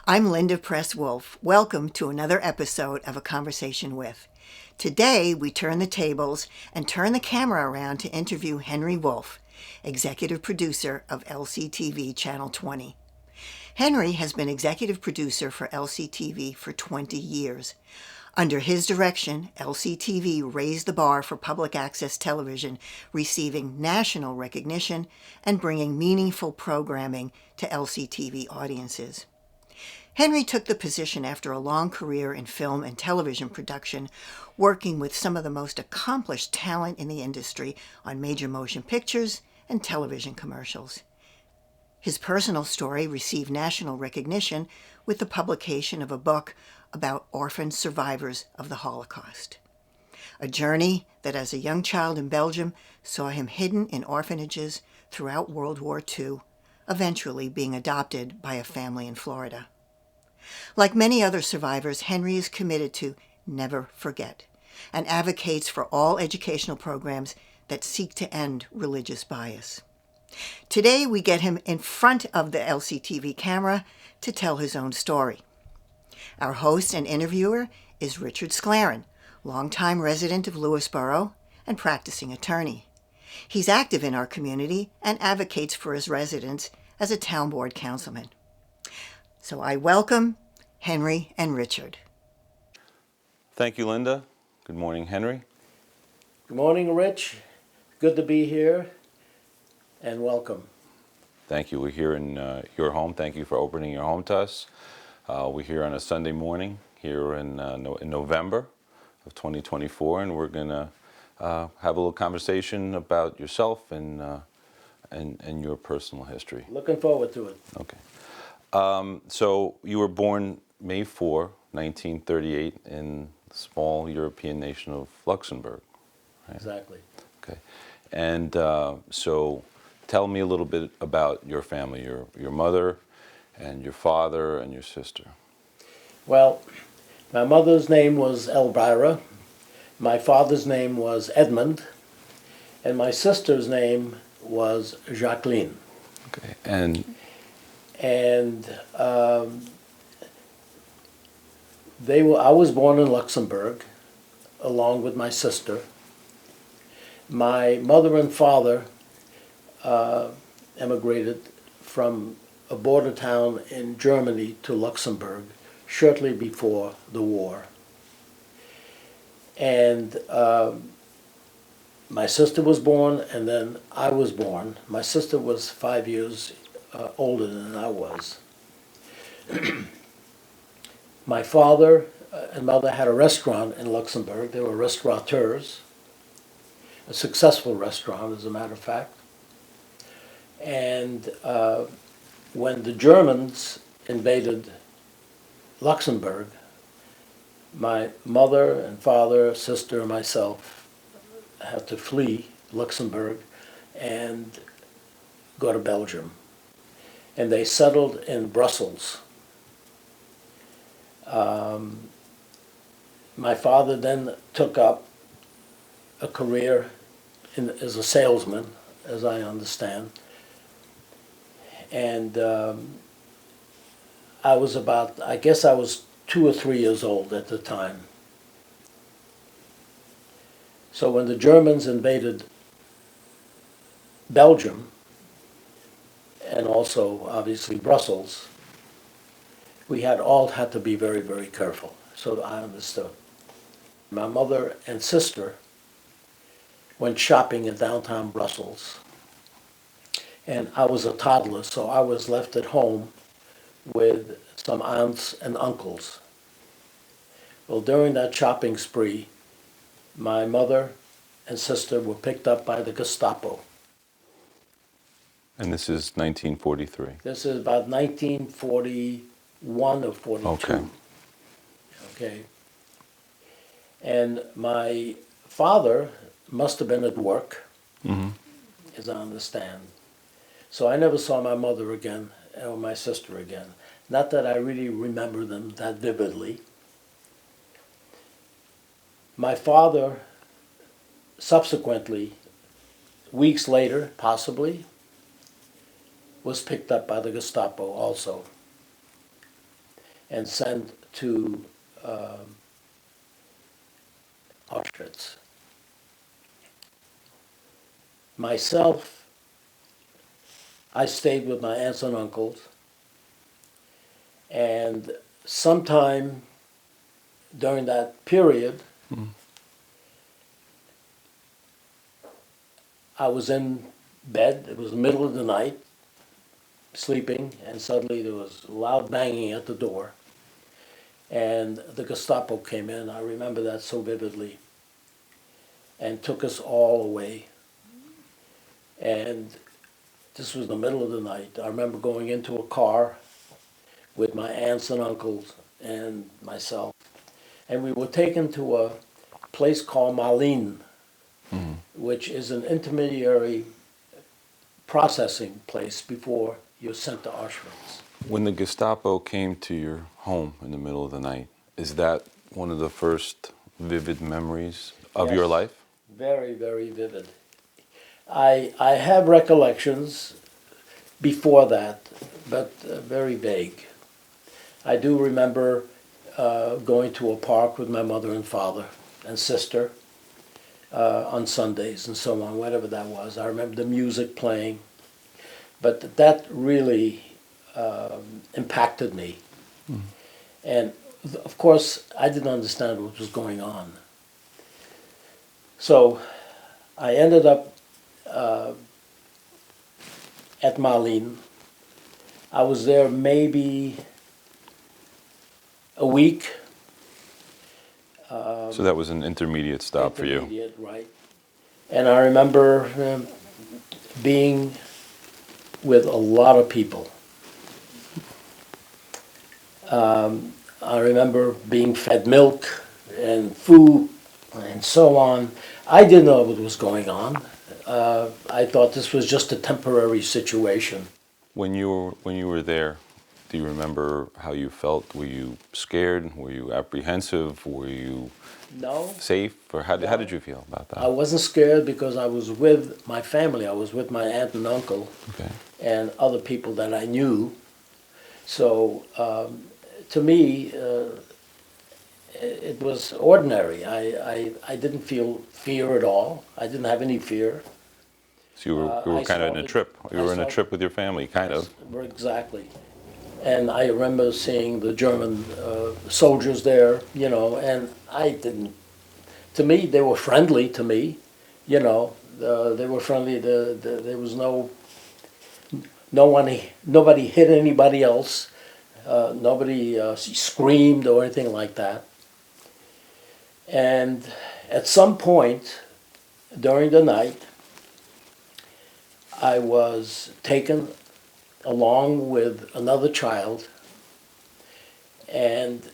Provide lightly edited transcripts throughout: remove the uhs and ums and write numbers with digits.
I'm Linda Press Wolfe. Welcome to another episode of A Conversation With. Today, we turn the tables and turn the camera around to interview Henri Wolfe, executive producer of LCTV Channel 20. Henri has been executive producer for LCTV for 20 years. Under his direction, LCTV raised the bar for public access television, receiving national recognition and bringing meaningful programming to LCTV audiences. Henri took the position after a long career in film and television production, working with some of the most accomplished talent in the industry on major motion pictures and television commercials. His personal story received national recognition with the publication of a book about orphan survivors of the Holocaust. A journey that as a young child in Belgium saw him hidden in orphanages throughout World War II, eventually being adopted by a family in Florida. Like many other survivors, Henri is committed to never forget and advocates for all educational programs that seek to end religious bias. Today, we get him in front of the LCTV camera to tell his own story. Our host and interviewer is Richard Sklarin, longtime resident of Lewisboro and practicing attorney. He's active in our community and advocates for his residents as a town board councilman. So I welcome Henri and Richard. Thank you, Linda. Good morning, Henri. Good morning, Rich. Good to be here, and welcome. Thank you. We're here in your home. Thank you for opening your home to us. We're here on a Sunday morning here in November of 2024, and we're going to have a little conversation about yourself and your personal history. Looking forward to it. Okay. So you were born May 4, 1938 in the small European nation of Luxembourg, right? Exactly. Okay. And so tell me a little bit about your family, your mother and your father and your sister. Well, my mother's name was Elvira, my father's name was Edmund, and my sister's name was Jacqueline. Okay. And I was born in Luxembourg, along with my sister. My mother and father emigrated from a border town in Germany to Luxembourg shortly before the war. And my sister was born, and then I was born. My sister was 5 years older than I was. My father and mother had a restaurant in Luxembourg. They were restaurateurs, a successful restaurant, as a matter of fact. And when the Germans invaded Luxembourg, my mother and father, sister, and myself had to flee Luxembourg and go to Belgium. And they settled in Brussels. My father then took up a career as a salesman, as I understand. And I was 2 or 3 years old at the time. So when the Germans invaded Belgium, and also obviously Brussels, we all had to be very, very careful. So I understood. My mother and sister went shopping in downtown Brussels. And I was a toddler, so I was left at home with some aunts and uncles. Well, during that shopping spree, my mother and sister were picked up by the Gestapo. this is 1943. This is about 1941 or 42. Okay. Okay. And my father must have been at work, as I understand. So I never saw my mother again or my sister again. Not that I really remember them that vividly. My father subsequently, weeks later, possibly, was picked up by the Gestapo also. and sent to Auschwitz. Myself, I stayed with my aunts and uncles, and sometime during that period, I was in bed. It was the middle of the night, sleeping, and suddenly there was loud banging at the door. And the Gestapo came in. I remember that so vividly, and took us all away. And this was the middle of the night. I remember going into a car with my aunts and uncles and myself, and we were taken to a place called Malin, which is an intermediary processing place before you're sent to Auschwitz. When the Gestapo came to your home in the middle of the night, is that one of the first vivid memories of your Yes. life? Very, very vivid. I have recollections before that, but very vague. I do remember going to a park with my mother and father and sister on Sundays and so on, whatever that was. I remember the music playing, but that really impacted me. And of course, I didn't understand what was going on. So I ended up at Malin. I was there maybe a week. So that was an intermediate stop for you. Intermediate, right. And I remember being with a lot of people. I remember being fed milk and food and so on. I didn't know what was going on. I thought this was just a temporary situation. When you were there, do you remember how you felt? Were you scared? Were you apprehensive? Were you No, safe? Or how did you feel about I that? wasn't scared because I was with my family. I was with my aunt and uncle Okay. and other people that I knew. So to me, it was ordinary. I didn't feel fear at all. I didn't have any fear. So you were I kind of in a started- trip. You I were in a started- trip with your family, kind of. Exactly. And I remember seeing the German soldiers there, and I didn't, to me, they were friendly to me, they were friendly. There was nobody hit anybody else. Nobody screamed or anything like that. And at some point during the night, I was taken along with another child and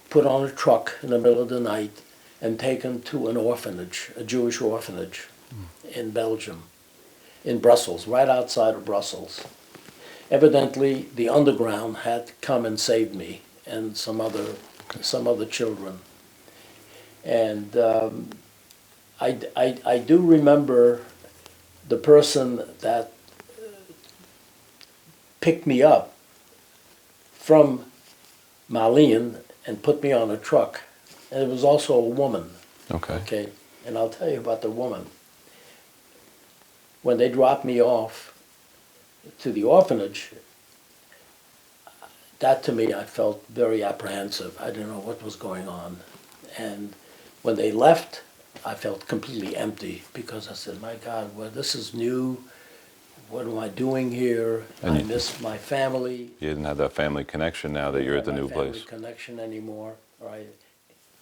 put on a truck in the middle of the night and taken to an orphanage, a Jewish orphanage in Belgium, in Brussels, right outside of Brussels. Evidently, the underground had come and saved me and some other children. And I do remember the person that picked me up from Malin and put me on a truck. And it was also a woman, Okay. okay? And I'll tell you about the woman. When they dropped me off to the orphanage, that to me, I felt very apprehensive. I didn't know what was going on. And when they left, I felt completely empty because I said, my God, well, this is new. What am I doing here? And I you- miss my family. You didn't have that family connection now that you're at the new I don't have my place. family connection anymore, right?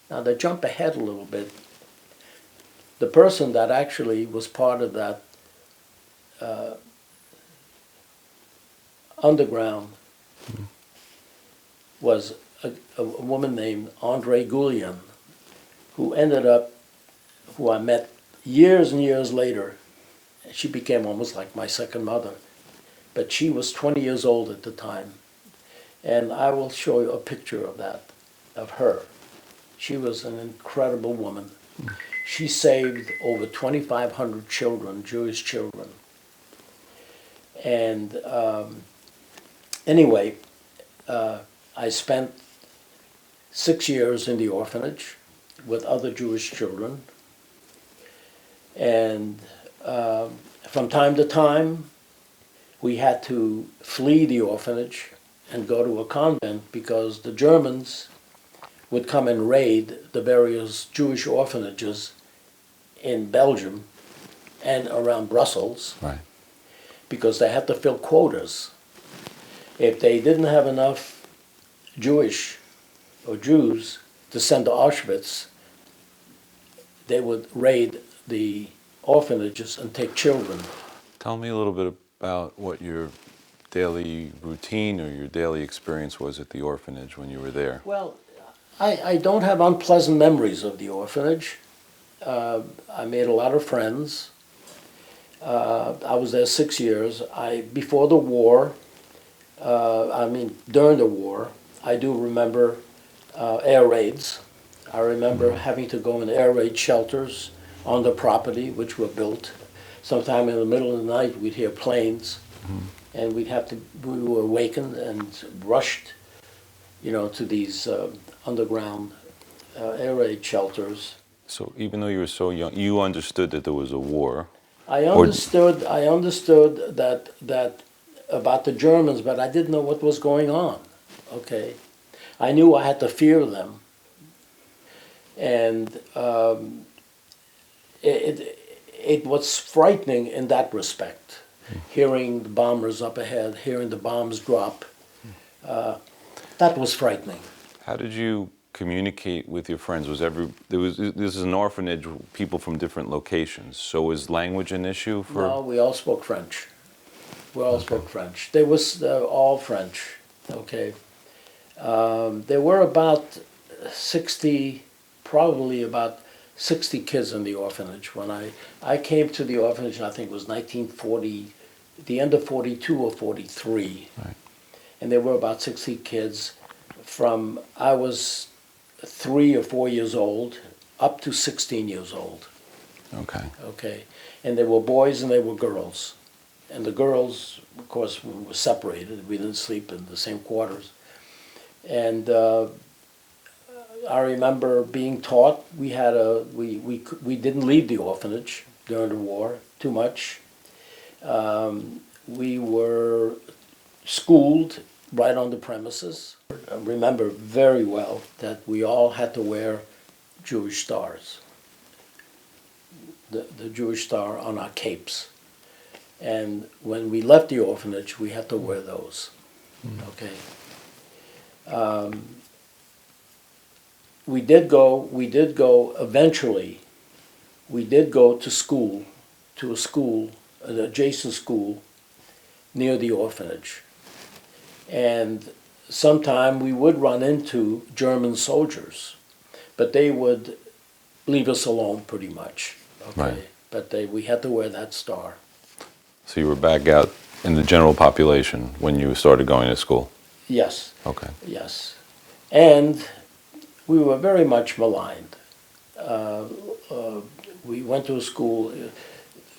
Now, to jump ahead a little bit, the person that actually was part of that underground was a woman named Andre Goulian, who I met years and years later. She became almost like my second mother. But she was 20 years old at the time. And I will show you a picture of her. She was an incredible woman. She saved over 2,500 children, Jewish children. And anyway, I spent 6 years in the orphanage with other Jewish children. And from time to time, we had to flee the orphanage and go to a convent because the Germans would come and raid the various Jewish orphanages in Belgium and around Brussels. Right. Because they had to fill quotas. If they didn't have enough Jewish or Jews to send to Auschwitz, they would raid the orphanages and take children. Tell me a little bit about what your daily routine or your daily experience was at the orphanage when you were there. Well, I don't have unpleasant memories of the orphanage. I made a lot of friends. I was there 6 years. Before the war, during the war, I do remember air raids. I remember having to go in air raid shelters on the property, which were built. Sometime in the middle of the night, we'd hear planes, and we were awakened and rushed, to these underground air raid shelters. So even though you were so young, you understood that there was a war. I understood that about the Germans, but I didn't know what was going on. Okay, I knew I had to fear them, and it was frightening in that respect. Hearing the bombers up ahead, hearing the bombs drop, that was frightening. How did you communicate with your friends? This is an orphanage, people from different locations. So was language an issue for? No, we all spoke French. We all spoke French. They was all French. Okay. There were about 60, probably about 60 kids in the orphanage when I came to the orphanage. I think it was 1940, the end of 42 or 43. Right. And there were about 60 kids from, I was 3 or 4 years old up to 16 years old. Okay. Okay. And there were boys and there were girls. And the girls, of course, we were separated. We didn't sleep in the same quarters. And I remember being taught, we didn't leave the orphanage during the war too much. We were schooled right on the premises. I remember very well that we all had to wear Jewish stars, the Jewish star on our capes. And when we left the orphanage, we had to wear those. Okay. We did go eventually, we did go to school, an adjacent school near the orphanage. And sometime we would run into German soldiers, but they would leave us alone pretty much. Okay. Right. But we had to wear that star. So you were back out in the general population when you started going to school? Yes. Okay. Yes. And we were very much maligned. We went to a school,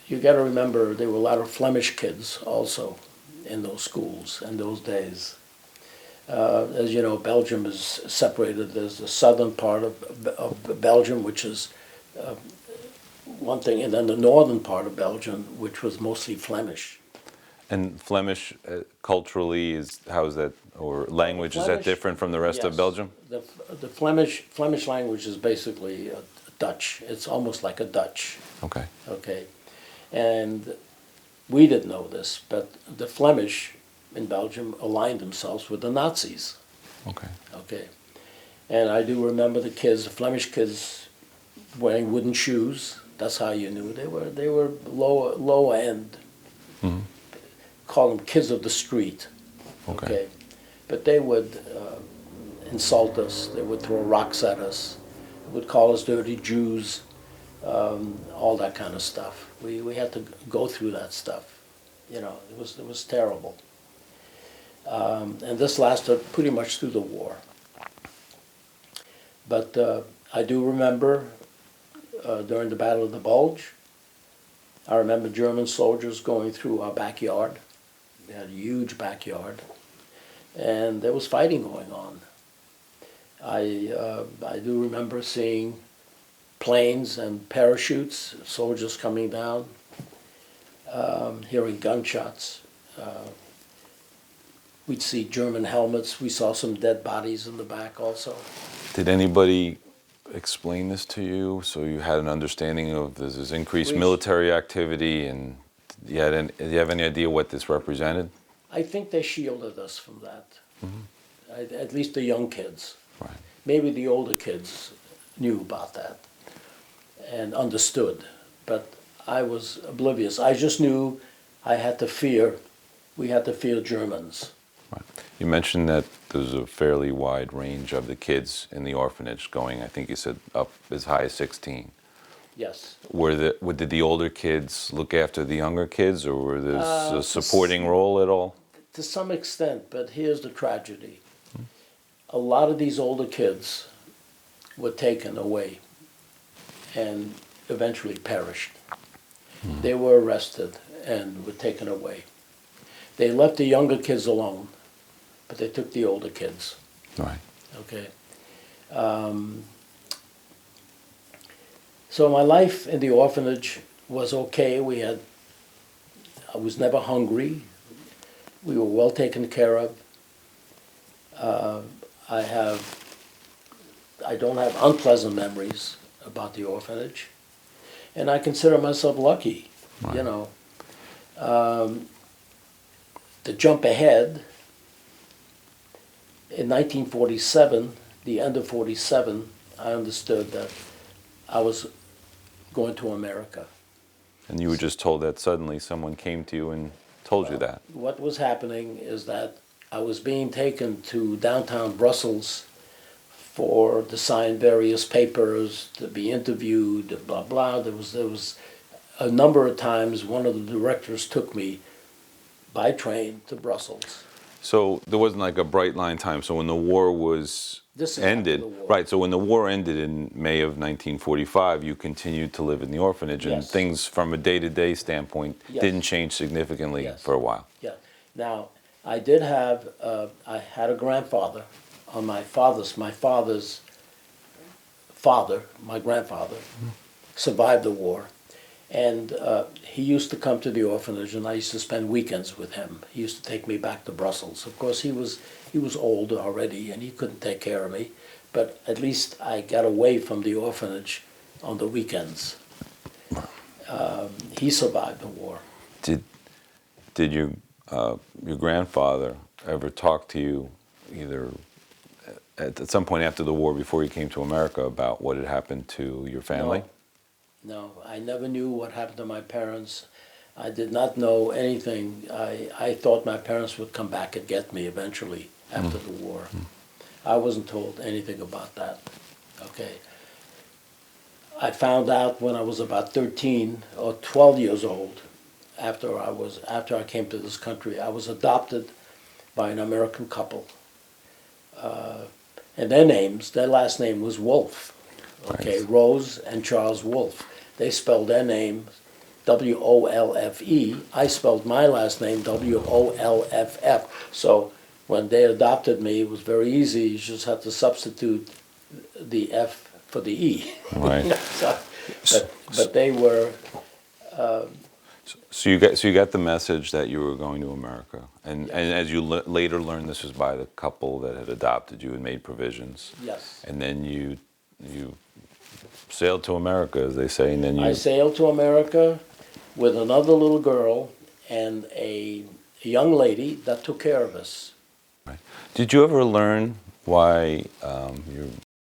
you got to remember there were a lot of Flemish kids also in those schools in those days. As you know, Belgium is separated. There's the southern part of Belgium, which is one thing, and then the northern part of Belgium, which was mostly Flemish. And Flemish culturally how is that, or language, is that different from the rest of Yes. Belgium? The Flemish language is basically Dutch. It's almost like a Dutch. Okay. Okay, and we didn't know this, but the Flemish in Belgium aligned themselves with the Nazis. Okay. Okay, and I do remember the Flemish kids, wearing wooden shoes. That's how you knew they were low end. Mm-hmm. Call them kids of the street. Okay. But they would insult us. They would throw rocks at us. They would call us dirty Jews. All that kind of stuff. We had to go through that stuff. You know, it was terrible. And this lasted pretty much through the war. But I do remember during the Battle of the Bulge, I remember German soldiers going through our backyard. We had a huge backyard, and there was fighting going on. I do remember seeing planes and parachutes, soldiers coming down, hearing gunshots. We'd see German helmets. We saw some dead bodies in the back also. Did anybody explain this to you so you had an understanding of this increased We- military activity, and do you have any idea what this represented? I think they shielded us from that. At least the young kids. Right. Maybe the older kids knew about that and understood, but I was oblivious. I just knew I had to fear, we had to fear Germans. Right. You mentioned that there's a fairly wide range of the kids in the orphanage going, I think you said, up as high as 16. Yes. Did the older kids look after the younger kids, or were there a to supporting role at all? To some extent, but here's the tragedy. A lot of these older kids were taken away and eventually perished. They were arrested and were taken away. They left the younger kids alone, but they took the older kids. Right. Okay. So my life in the orphanage was okay. I was never hungry. We were well taken care of. I don't have unpleasant memories about the orphanage, and I consider myself lucky. Right. You know, to jump ahead, in 1947, the end of 47, I understood that I was going to America. And you were just told that suddenly someone came to you and told you that. What was happening is that I was being taken to downtown Brussels to sign various papers, to be interviewed, blah, blah. There was a number of times one of the directors took me by train to Brussels. So there wasn't like a bright line time. So when the war was This is ended, after the war. right? So when the war ended in May of 1945, you continued to live in the orphanage, and Yes. things from a day-to-day standpoint Yes. didn't change significantly Yes. for a while. Yeah. Now, I did have, I had a grandfather on my father's father, my grandfather, survived the war. And he used to come to the orphanage, and I used to spend weekends with him. He used to take me back to Brussels. Of course, he was old already, and he couldn't take care of me. But at least I got away from the orphanage on the weekends. He survived the war. Did your grandfather ever talk to you, either at some point after the war, before he came to America, about what had happened to your family? No, I never knew what happened to my parents. I did not know anything. I thought my parents would come back and get me eventually after the war. I wasn't told anything about that. Okay. I found out when I was about 13 or 12 years old, after I came to this country. I was adopted by an American couple. And their last name was Wolfe. Okay, Right. Rose and Charles Wolfe. They spelled their name Wolfe. I spelled my last name Wolff. So when they adopted me, it was very easy. You just had to substitute the F for the E. Right. But they were. So you got the message that you were going to America, and as you later learned, this was by the couple that had adopted you and made provisions. Yes. And then you sailed to America, as they say, and then I sailed to America with another little girl and a young lady that took care of us. Right. Did you ever learn why